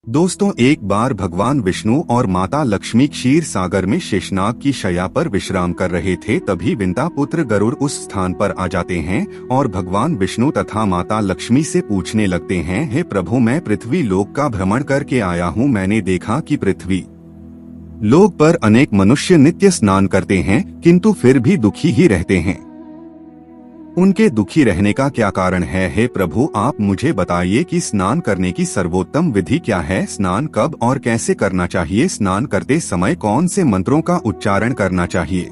दोस्तों, एक बार भगवान विष्णु और माता लक्ष्मी क्षीर सागर में शेषनाग की शैया पर विश्राम कर रहे थे। तभी विंता पुत्र गरुड़ उस स्थान पर आ जाते हैं और भगवान विष्णु तथा माता लक्ष्मी से पूछने लगते हैं, हे प्रभु, मैं पृथ्वी लोक का भ्रमण करके आया हूँ। मैंने देखा कि पृथ्वी लोक पर अनेक मनुष्य नित्य स्नान करते हैं, किंतु फिर भी दुखी ही रहते हैं। उनके दुखी रहने का क्या कारण है? हे प्रभु, आप मुझे बताइए कि स्नान करने की सर्वोत्तम विधि क्या है? स्नान कब और कैसे करना चाहिए? स्नान करते समय कौन से मंत्रों का उच्चारण करना चाहिए?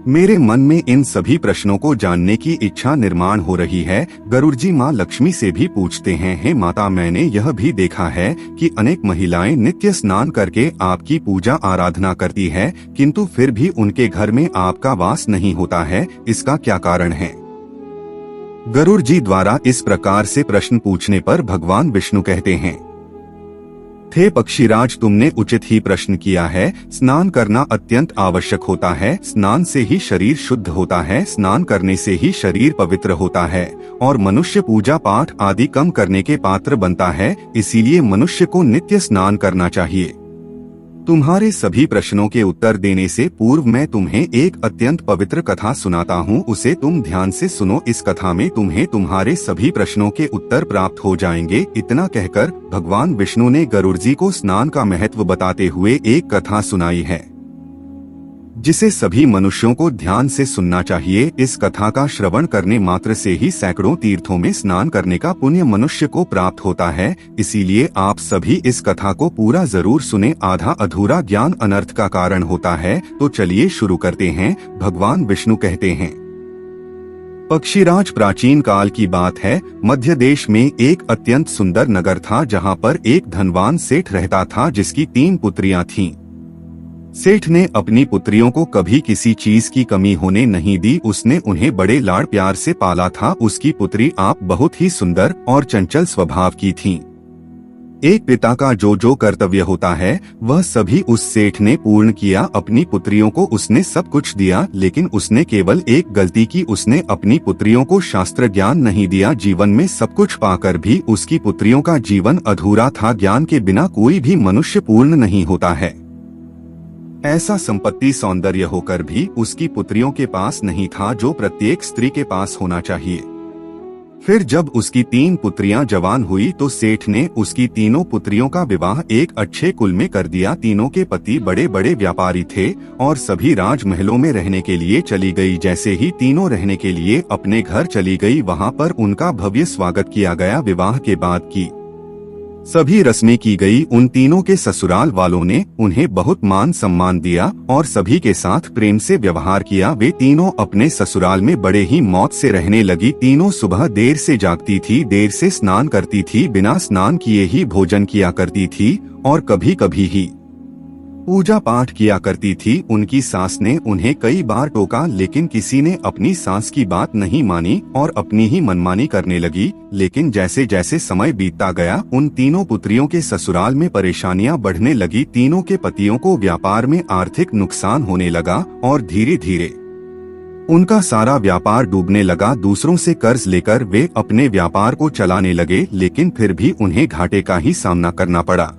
मेरे मन में इन सभी प्रश्नों को जानने की इच्छा निर्माण हो रही है। गरुड़ जी माँ लक्ष्मी से भी पूछते हैं, हे माता, मैंने यह भी देखा है कि अनेक महिलाएं नित्य स्नान करके आपकी पूजा आराधना करती है, किंतु फिर भी उनके घर में आपका वास नहीं होता है। इसका क्या कारण है? गरुड़ जी द्वारा इस प्रकार से प्रश्न पूछने पर भगवान विष्णु कहते हैं, थे पक्षीराज, तुमने उचित ही प्रश्न किया है। स्नान करना अत्यंत आवश्यक होता है। स्नान से ही शरीर शुद्ध होता है। स्नान करने से ही शरीर पवित्र होता है और मनुष्य पूजा पाठ आदि कम करने के पात्र बनता है। इसीलिए मनुष्य को नित्य स्नान करना चाहिए। तुम्हारे सभी प्रश्नों के उत्तर देने से पूर्व मैं तुम्हें एक अत्यंत पवित्र कथा सुनाता हूँ, उसे तुम ध्यान से सुनो। इस कथा में तुम्हें तुम्हारे सभी प्रश्नों के उत्तर प्राप्त हो जाएंगे। इतना कहकर भगवान विष्णु ने गरुड़ जी को स्नान का महत्व बताते हुए एक कथा सुनाई है, जिसे सभी मनुष्यों को ध्यान से सुनना चाहिए। इस कथा का श्रवण करने मात्र से ही सैकड़ों तीर्थों में स्नान करने का पुण्य मनुष्य को प्राप्त होता है। इसीलिए आप सभी इस कथा को पूरा जरूर सुने। आधा अधूरा ज्ञान अनर्थ का कारण होता है। तो चलिए शुरू करते हैं। भगवान विष्णु कहते हैं, पक्षीराज, प्राचीन काल की बात है। मध्य देश में एक अत्यंत सुंदर नगर था, जहाँ पर एक धनवान सेठ रहता था, जिसकी 3 पुत्रियां थीं। सेठ ने अपनी पुत्रियों को कभी किसी चीज की कमी होने नहीं दी। उसने उन्हें बड़े लाड़ प्यार से पाला था। उसकी पुत्री आप बहुत ही सुंदर और चंचल स्वभाव की थीं। एक पिता का जो कर्तव्य होता है वह सभी उस सेठ ने पूर्ण किया। अपनी पुत्रियों को उसने सब कुछ दिया, लेकिन उसने केवल एक गलती की। उसने अपनी पुत्रियों को शास्त्र ज्ञान नहीं दिया। जीवन में सब कुछ पाकर भी उसकी पुत्रियों का जीवन अधूरा था। ज्ञान के बिना कोई भी मनुष्य पूर्ण नहीं होता है। ऐसा संपत्ति सौंदर्य होकर भी उसकी पुत्रियों के पास नहीं था, जो प्रत्येक स्त्री के पास होना चाहिए। फिर जब उसकी 3 पुत्रियां जवान हुई तो सेठ ने उसकी तीनों पुत्रियों का विवाह एक अच्छे कुल में कर दिया। तीनों के पति बड़े बड़े व्यापारी थे और सभी राजमहलों में रहने के लिए चली गई। जैसे ही तीनों रहने के लिए अपने घर चली गई, वहां पर उनका भव्य स्वागत किया गया। विवाह के बाद की सभी रस्में की गई। उन तीनों के ससुराल वालों ने उन्हें बहुत मान सम्मान दिया और सभी के साथ प्रेम से व्यवहार किया। वे तीनों अपने ससुराल में बड़े ही मौज से रहने लगी। तीनों सुबह देर से जागती थी, देर से स्नान करती थी, बिना स्नान किए ही भोजन किया करती थी और कभी कभी ही पूजा पाठ किया करती थी। उनकी सास ने उन्हें कई बार टोका, लेकिन किसी ने अपनी सास की बात नहीं मानी और अपनी ही मनमानी करने लगी। लेकिन जैसे जैसे समय बीतता गया, उन तीनों पुत्रियों के ससुराल में परेशानियां बढ़ने लगी। तीनों के पतियों को व्यापार में आर्थिक नुकसान होने लगा और धीरे धीरे उनका सारा व्यापार डूबने लगा। दूसरों से कर्ज लेकर वे अपने व्यापार को चलाने लगे, लेकिन फिर भी उन्हें घाटे का ही सामना करना पड़ा,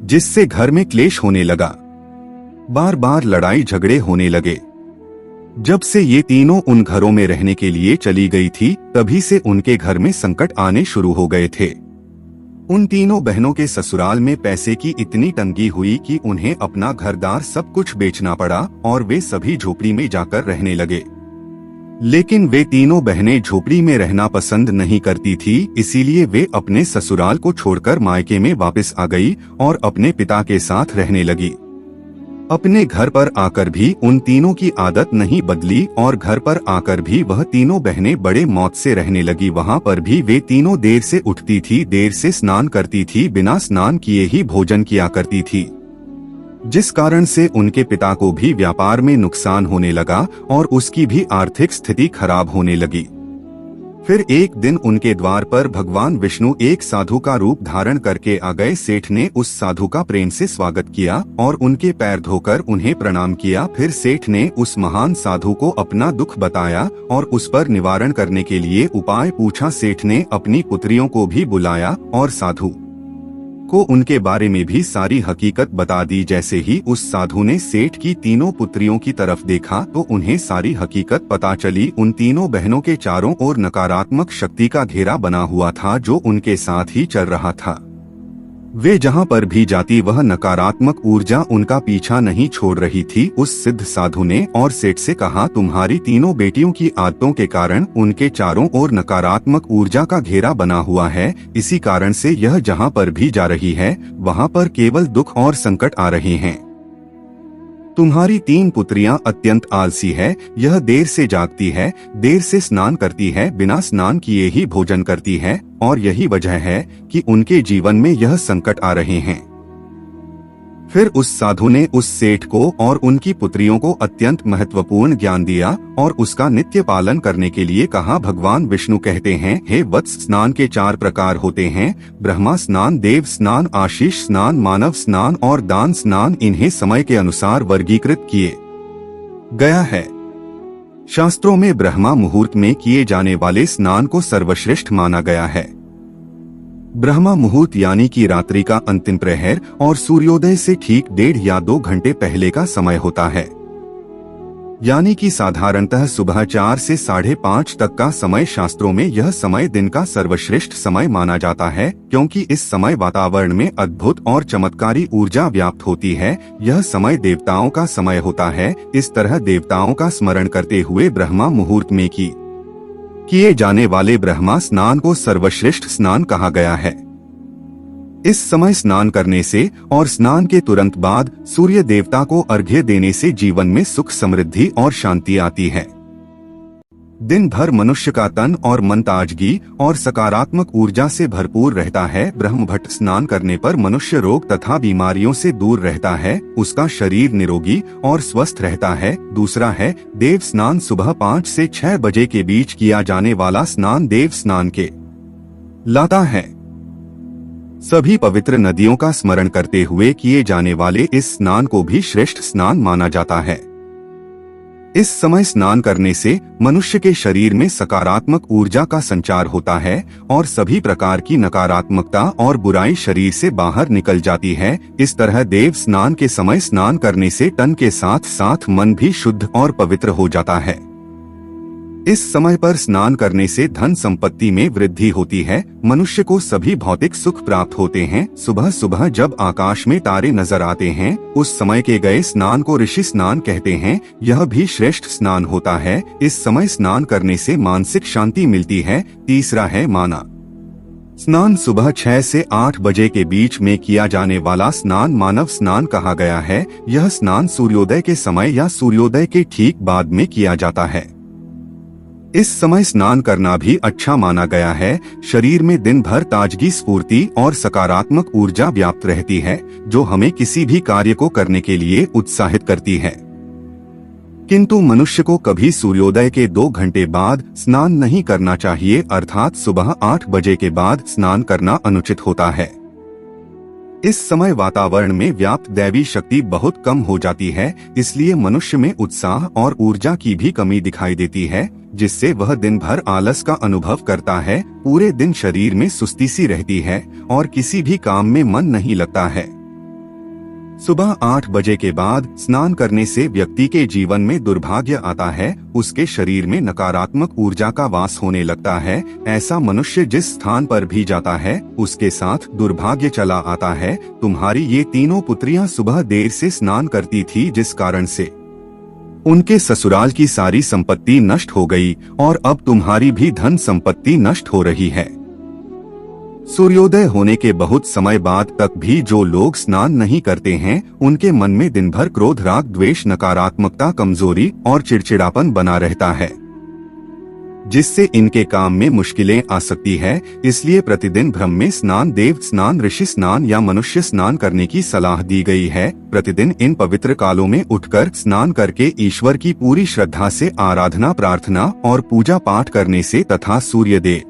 जिससे घर में क्लेश होने लगा। बार बार लड़ाई झगड़े होने लगे। जब से ये तीनों उन घरों में रहने के लिए चली गई थी, तभी से उनके घर में संकट आने शुरू हो गए थे। उन तीनों बहनों के ससुराल में पैसे की इतनी तंगी हुई कि उन्हें अपना घरदार सब कुछ बेचना पड़ा और वे सभी झोपड़ी में जाकर रहने लगे। लेकिन वे तीनों बहनें झोपड़ी में रहना पसंद नहीं करती थी, इसीलिए वे अपने ससुराल को छोड़कर मायके में वापस आ गई और अपने पिता के साथ रहने लगी। अपने घर पर आकर भी उन तीनों की आदत नहीं बदली और घर पर आकर भी वह तीनों बहनें बड़े मौज से रहने लगी। वहां पर भी वे तीनों देर से उठती थी, देर से स्नान करती थी, बिना स्नान किए ही भोजन किया करती थी, जिस कारण से उनके पिता को भी व्यापार में नुकसान होने लगा और उसकी भी आर्थिक स्थिति खराब होने लगी। फिर एक दिन उनके द्वार पर भगवान विष्णु एक साधु का रूप धारण करके आ गए। सेठ ने उस साधु का प्रेम से स्वागत किया और उनके पैर धोकर उन्हें प्रणाम किया। फिर सेठ ने उस महान साधु को अपना दुख बताया और उस पर निवारण करने के लिए उपाय पूछा। सेठ ने अपनी पुत्रियों को भी बुलाया और साधु को उनके बारे में भी सारी हकीकत बता दी। जैसे ही उस साधु ने सेठ की तीनों पुत्रियों की तरफ देखा तो उन्हें सारी हकीकत पता चली। उन तीनों बहनों के चारों ओर नकारात्मक शक्ति का घेरा बना हुआ था जो उनके साथ ही चल रहा था। वे जहां पर भी जाती वह नकारात्मक ऊर्जा उनका पीछा नहीं छोड़ रही थी। उस सिद्ध साधु ने और सेठ से कहा, तुम्हारी तीनों बेटियों की आदतों के कारण उनके चारों ओर नकारात्मक ऊर्जा का घेरा बना हुआ है। इसी कारण से यह जहां पर भी जा रही है वहां पर केवल दुख और संकट आ रहे हैं। तुम्हारी तीन पुत्रियां अत्यंत आलसी है। यह देर से जागती है, देर से स्नान करती है, बिना स्नान किए ही भोजन करती है और यही वजह है कि उनके जीवन में यह संकट आ रहे हैं। फिर उस साधु ने उस सेठ को और उनकी पुत्रियों को अत्यंत महत्वपूर्ण ज्ञान दिया और उसका नित्य पालन करने के लिए कहा। भगवान विष्णु कहते हैं, हे वत्स, स्नान के 4 प्रकार होते हैं, ब्रह्मा स्नान, देव स्नान, आशीष स्नान, मानव स्नान और दान स्नान। इन्हें समय के अनुसार वर्गीकृत किए गया है। शास्त्रों में ब्रह्मा मुहूर्त में किए जाने वाले स्नान को सर्वश्रेष्ठ माना गया है। ब्रह्मा मुहूर्त यानी कि रात्रि का अंतिम प्रहर और सूर्योदय से ठीक 1.5 या 2 घंटे पहले का समय होता है, यानी कि साधारणतः सुबह 4 से 5:30 तक का समय। शास्त्रों में यह समय दिन का सर्वश्रेष्ठ समय माना जाता है क्योंकि इस समय वातावरण में अद्भुत और चमत्कारी ऊर्जा व्याप्त होती है। यह समय देवताओं का समय होता है। इस तरह देवताओं का स्मरण करते हुए ब्रह्मा मुहूर्त में किए जाने वाले ब्रह्मा स्नान को सर्वश्रेष्ठ स्नान कहा गया है। इस समय स्नान करने से और स्नान के तुरंत बाद सूर्य देवता को अर्घ्य देने से जीवन में सुख, समृद्धि और शांति आती है। दिन भर मनुष्य का तन और मन ताजगी और सकारात्मक ऊर्जा से भरपूर रहता है। ब्रह्मभट्ट स्नान करने पर मनुष्य रोग तथा बीमारियों से दूर रहता है, उसका शरीर निरोगी और स्वस्थ रहता है। दूसरा है देव स्नान। सुबह 5 से 6 बजे के बीच किया जाने वाला स्नान देव स्नान के लाता है। सभी पवित्र नदियों का स्मरण करते हुए किए जाने वाले इस स्नान को भी श्रेष्ठ स्नान माना जाता है। इस समय स्नान करने से मनुष्य के शरीर में सकारात्मक ऊर्जा का संचार होता है और सभी प्रकार की नकारात्मकता और बुराई शरीर से बाहर निकल जाती है। इस तरह देव स्नान के समय स्नान करने से तन के साथ साथ मन भी शुद्ध और पवित्र हो जाता है। इस समय पर स्नान करने से धन संपत्ति में वृद्धि होती है। मनुष्य को सभी भौतिक सुख प्राप्त होते हैं। सुबह सुबह जब आकाश में तारे नजर आते हैं उस समय के गए स्नान को ऋषि स्नान कहते हैं। यह भी श्रेष्ठ स्नान होता है। इस समय स्नान करने से मानसिक शांति मिलती है। तीसरा है माना स्नान। सुबह 6 से 8 बजे के बीच में किया जाने वाला स्नान मानव स्नान कहा गया है। यह स्नान सूर्योदय के समय या सूर्योदय के ठीक बाद में किया जाता है। इस समय स्नान करना भी अच्छा माना गया है। शरीर में दिन भर ताजगी, स्फूर्ति और सकारात्मक ऊर्जा व्याप्त रहती है जो हमें किसी भी कार्य को करने के लिए उत्साहित करती है। किंतु मनुष्य को कभी सूर्योदय के 2 घंटे बाद स्नान नहीं करना चाहिए, अर्थात सुबह 8 बजे के बाद स्नान करना अनुचित होता है। इस समय वातावरण में व्याप्त दैवी शक्ति बहुत कम हो जाती है, इसलिए मनुष्य में उत्साह और ऊर्जा की भी कमी दिखाई देती है, जिससे वह दिन भर आलस का अनुभव करता है। पूरे दिन शरीर में सुस्ती सी रहती है और किसी भी काम में मन नहीं लगता है। सुबह 8 बजे के बाद स्नान करने से व्यक्ति के जीवन में दुर्भाग्य आता है, उसके शरीर में नकारात्मक ऊर्जा का वास होने लगता है। ऐसा मनुष्य जिस स्थान पर भी जाता है उसके साथ दुर्भाग्य चला आता है। तुम्हारी ये तीनों पुत्रियां सुबह देर से स्नान करती थी, जिस कारण से उनके ससुराल की सारी संपत्ति नष्ट हो गई और अब तुम्हारी भी धन संपत्ति नष्ट हो रही है। सूर्योदय होने के बहुत समय बाद तक भी जो लोग स्नान नहीं करते हैं उनके मन में दिन भर क्रोध, राग, द्वेष, नकारात्मकता, कमजोरी और चिड़चिड़ापन बना रहता है, जिससे इनके काम में मुश्किलें आ सकती है। इसलिए प्रतिदिन ब्रह्म स्नान, देव स्नान, ऋषि स्नान या मनुष्य स्नान करने की सलाह दी गई है। प्रतिदिन इन पवित्र कालों में उठकर स्नान करके ईश्वर की पूरी श्रद्धा से आराधना, प्रार्थना और पूजा पाठ करने से तथा सूर्यदेव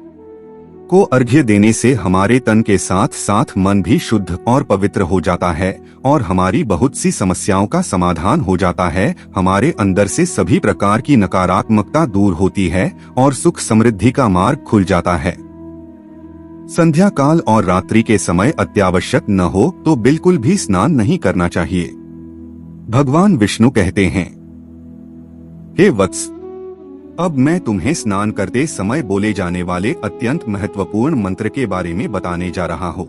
को अर्घ्य देने से हमारे तन के साथ साथ मन भी शुद्ध और पवित्र हो जाता है और हमारी बहुत सी समस्याओं का समाधान हो जाता है। हमारे अंदर से सभी प्रकार की नकारात्मकता दूर होती है और सुख समृद्धि का मार्ग खुल जाता है। संध्या काल और रात्रि के समय अत्यावश्यक न हो तो बिल्कुल भी स्नान नहीं करना चाहिए। भगवान विष्णु कहते हैं, हे वत्स, अब मैं तुम्हें स्नान करते समय बोले जाने वाले अत्यंत महत्वपूर्ण मंत्र के बारे में बताने जा रहा हूँ।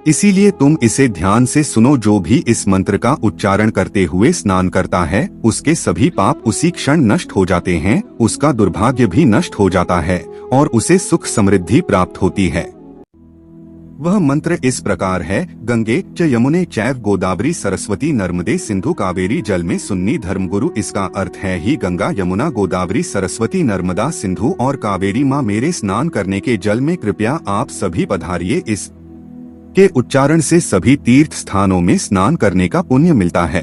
इसीलिए तुम इसे ध्यान से सुनो। जो भी इस मंत्र का उच्चारण करते हुए स्नान करता है, उसके सभी पाप उसी क्षण नष्ट हो जाते हैं, उसका दुर्भाग्य भी नष्ट हो जाता है और उसे सुख समृद्धि प्राप्त होती है। वह मंत्र इस प्रकार है, गंगे च यमुने चैव गोदावरी सरस्वती नर्मदे सिंधु कावेरी जल में सुन्नी धर्मगुरु। इसका अर्थ है, ही गंगा यमुना गोदावरी सरस्वती नर्मदा सिंधु और कावेरी माँ, मेरे स्नान करने के जल में कृपया आप सभी पधारिए। इस के उच्चारण से सभी तीर्थ स्थानों में स्नान करने का पुण्य मिलता है।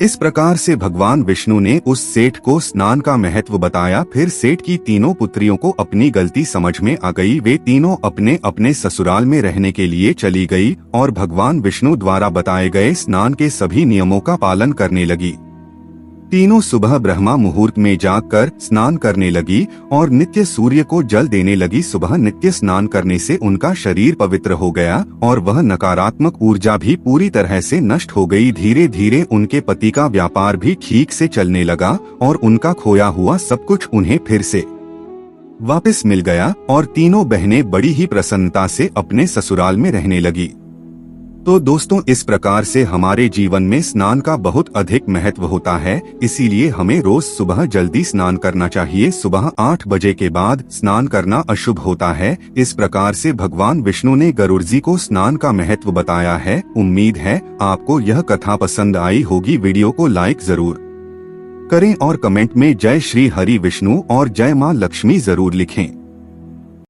इस प्रकार से भगवान विष्णु ने उस सेठ को स्नान का महत्व बताया। फिर सेठ की तीनों पुत्रियों को अपनी गलती समझ में आ गई। वे तीनों अपने अपने ससुराल में रहने के लिए चली गई और भगवान विष्णु द्वारा बताए गए स्नान के सभी नियमों का पालन करने लगी। तीनों सुबह ब्रह्मा मुहूर्त में जागकर स्नान करने लगी और नित्य सूर्य को जल देने लगी। सुबह नित्य स्नान करने से उनका शरीर पवित्र हो गया और वह नकारात्मक ऊर्जा भी पूरी तरह से नष्ट हो गई। धीरे धीरे उनके पति का व्यापार भी ठीक से चलने लगा और उनका खोया हुआ सब कुछ उन्हें फिर से वापस मिल गया और तीनों बहनें बड़ी ही प्रसन्नता से अपने ससुराल में रहने लगी। तो दोस्तों, इस प्रकार से हमारे जीवन में स्नान का बहुत अधिक महत्व होता है। इसीलिए हमें रोज सुबह जल्दी स्नान करना चाहिए। सुबह 8 बजे के बाद स्नान करना अशुभ होता है। इस प्रकार से भगवान विष्णु ने गरुड़ जी को स्नान का महत्व बताया है। उम्मीद है आपको यह कथा पसंद आई होगी। वीडियो को लाइक जरूर करें और कमेंट में जय श्री हरि विष्णु और जय माँ लक्ष्मी जरूर लिखें।